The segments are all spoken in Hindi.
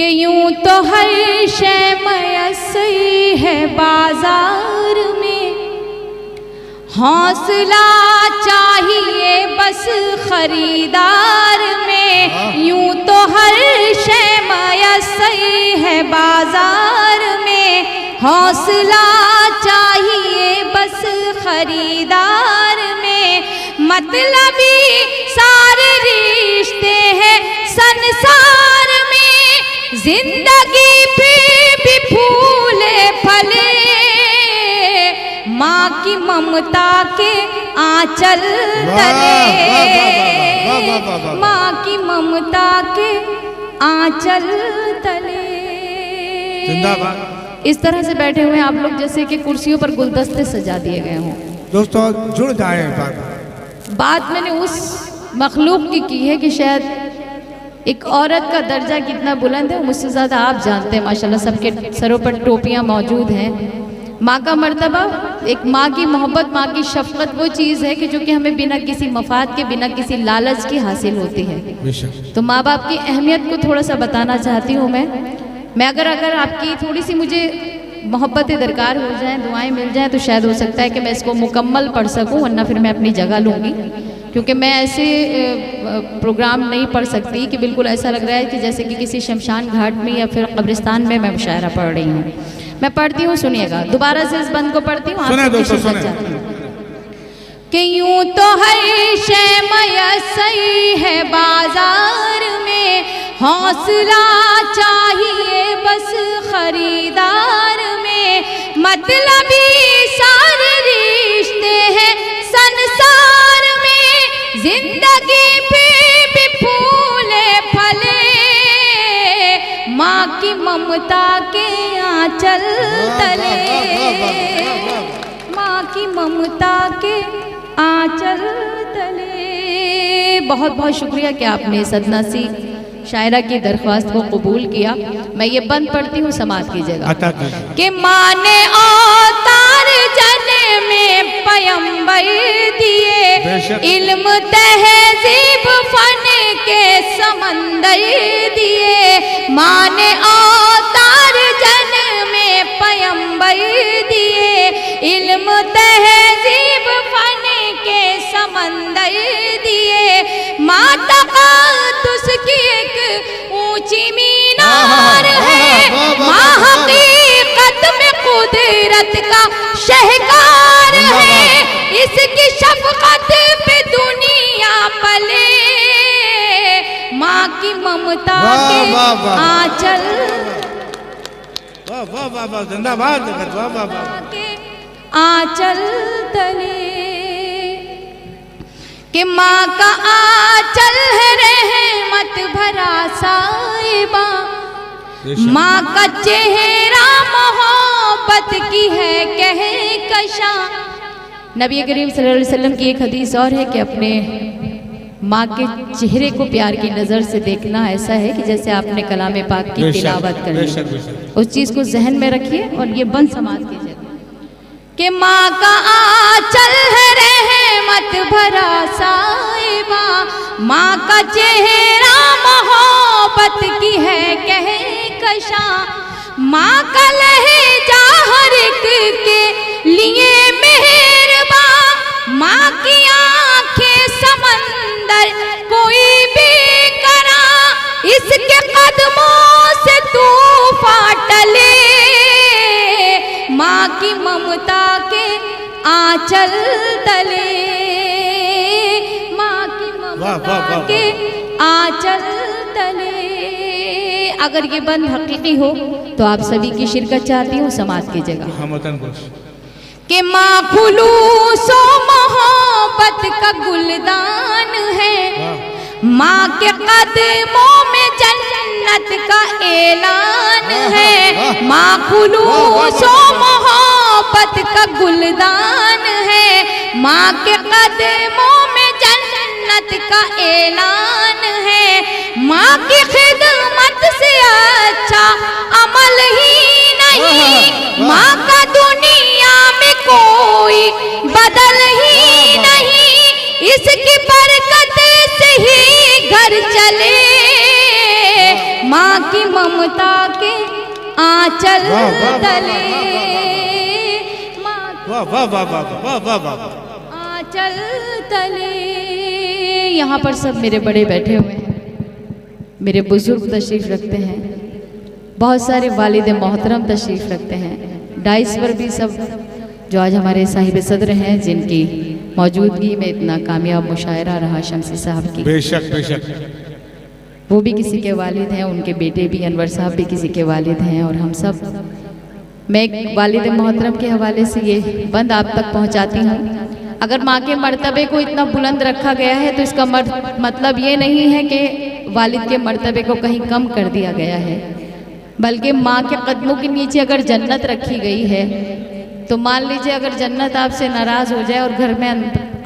कि यूं तो हर शय मयस्सर है बाजार में, हौसला चाहिए बस खरीदार में। यूं तो हर शय मयस्सर है बाजार में, हौसला चाहिए बस खरीदार में। मतलबी सारे रिश्ते हैं संसार में, जिंदगी पे भी फूले फले माँ की ममता के आंचल तले, माँ की ममता के आंचल तले। जिंदाबाद। इस तरह से बैठे हुए हैं आप लोग जैसे कि कुर्सियों पर गुलदस्ते सजा दिए गए हों। दोस्तों जुड़ जाए बात मैंने उस मखलूक की है कि शायद एक औरत का दर्जा कितना बुलंद है मुझसे ज़्यादा आप जानते हैं। माशाल्लाह सबके सरों पर टोपियां मौजूद हैं। माँ का मर्तबा, एक माँ की मोहब्बत, माँ की शफकत वो चीज़ है कि जो कि हमें बिना किसी मफाद के, बिना किसी लालच के हासिल होती है। तो माँ बाप की अहमियत को थोड़ा सा बताना चाहती हूँ मैं अगर आपकी थोड़ी सी मुझे मोहब्बतें दरकार हो जाएं, दुआएं मिल जाएं, तो शायद हो सकता है कि मैं इसको मुकम्मल पढ़ सकूं, वरना फिर मैं अपनी जगह लूँगी। क्योंकि मैं ऐसे प्रोग्राम नहीं पढ़ सकती कि बिल्कुल ऐसा लग रहा है कि जैसे कि किसी शमशान घाट में या फिर कब्रिस्तान में मैं मुशायरा पढ़ रही हूँ। मैं पढ़ती हूँ, सुनिएगा। दोबारा से इस बंद को पढ़ती हूँ कि यूं तो हर शय मयस्सर है बाजार में, हौसला चाहिए बस खरीदार में। मतलबी सारे रिश्ते हैं संसार में, जिंदगी पे भी फूले फले माँ की ममता के आंचल तले, माँ की ममता के आंचल तले। बहुत बहुत शुक्रिया कि आपने सदना सी शायरा की दरख्वास्त को कबूल किया। मैं ये बंद पढ़ती हूँ, समाज कीजिएगा कि माने अवतार जन में पैगंबर दिए, इल्म तहजीब फन के समंदर दिए। माने अवतार जन में पैगंबर दिए, इल्म तहजीब फन के समंदर दिए। माता उसकी एक ऊंची मीनार है, माँ हकीकत में कुदरत का शहकार है। इसकी शफकत पे दुनिया पले, माँ की ममता के आंचल, जिंदाबाद के आंचल तले। कि माँ का आंचल है रहमत भरा साहिबा, माँ का चेहरा मोहब्बत की है कहकशा। नबी करीम सल्लल्लाहु अलैहि वसल्लम की एक हदीस और है कि अपने माँ के चेहरे को प्यार की नज़र से देखना ऐसा है कि जैसे आपने कलाम पाक की तिलावत कर ली। उस चीज़ को जहन में रखिए और ये बंद समाज कीजिए कि माँ का आंचल है रहमत भरा साहिबा, माँ का चेहरा मोहब्बत की है कहकशा। माँ का लहजा हर एक के लिए मेहरबा, माँ की आंखें समंदर कोई भी करा, इसके कदमों से तूफान टले। माँ की ममता के आंचल तले, माँ की ममता के आंचल तले। अगर ये बंद हकीकी हो तो आप सभी की शिरकत चाहती हूँ, समाज की जगह कि माँ खुलूसो मोहब्बत का गुलदान है, माँ के कदमों में जन्नत का ऐलान है। माँ खुलूसो मोहब्बत का गुलदान है, माँ के कदमों में जन्नत का ऐलान है। माँ की खिदमत से अच्छा अमल ही नहीं, माँ का दुनिया में कोई बदल ही नहीं। इसकी बरकत से ही घर चले, माँ की ममता के आंचल वाह, वाह, वाह, तले, वाह वाह वाह वाह वाह वाह वाह। आंचल तले। यहाँ पर सब मेरे बड़े बैठे हुए हैं, मेरे बुजुर्ग तशरीफ रखते हैं, बहुत सारे वालिद मोहतरम तशरीफ रखते हैं, डाइस पर भी सब जो आज हमारे साहिब सदर हैं, जिनकी मौजूदगी में इतना कामयाब मुशायरा रहा शमसी साहब की। बेशक बेशक। वो भी किसी के वालिद हैं, उनके बेटे भी अनवर साहब भी किसी के वालिद हैं, और हम सब। मैं एक वालिद मोहतरम के हवाले से ये बंद आप तक पहुंचाती हूँ। अगर माँ के मर्तबे को इतना बुलंद रखा गया है तो इसका मतलब ये नहीं है कि वालिद के मर्तबे को कहीं कम कर दिया गया है, बल्कि माँ के कदमों के नीचे अगर जन्नत रखी गई है तो मान लीजिए अगर जन्नत आपसे नाराज़ हो जाए और घर में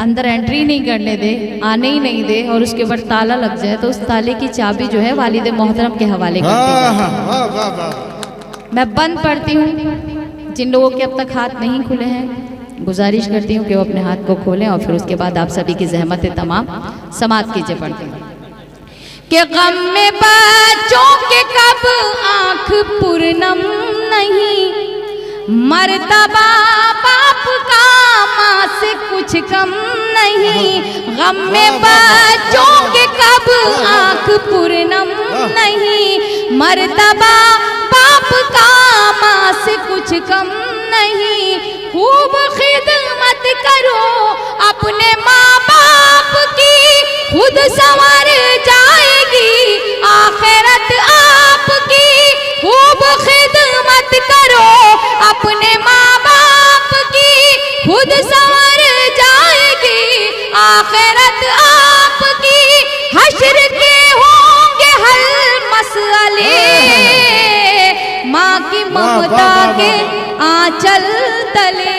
अंदर एंट्री नहीं करने दे, आने ही नहीं दे, और उसके ऊपर ताला लग जाए, तो उस ताले की चाबी जो है वालिद मोहतरम के हवाले कर दी जाती। मैं बंद पढ़ती हूँ। जिन लोगों के अब तक हाथ नहीं खुले हैं, गुजारिश करती हूँ कि वो अपने हाथ को खोलें, और फिर उसके बाद आप सभी की जहमत तमाम समाप्त कीजिए। पढ़ती हूँ कि गम में बच्चों के कब आँख पूर्णम नहीं, मर्तबा बाप का माँ से कुछ कम नहीं। गम में बच्चों के कब आँख पूर्णम नहीं, मर्तबा बाप का माँ से कुछ कम नहीं। खूब खिदमत करो अपने माँ बाप की, खुद संवर जाएगी आखिरत आपकी। खूब खिदमत करो अपने माँ बाप की, खुद संवर जाएगी आखिरत आपकी। हश्र के होंगे हल मसले, माँ की ममता के आंचल तले।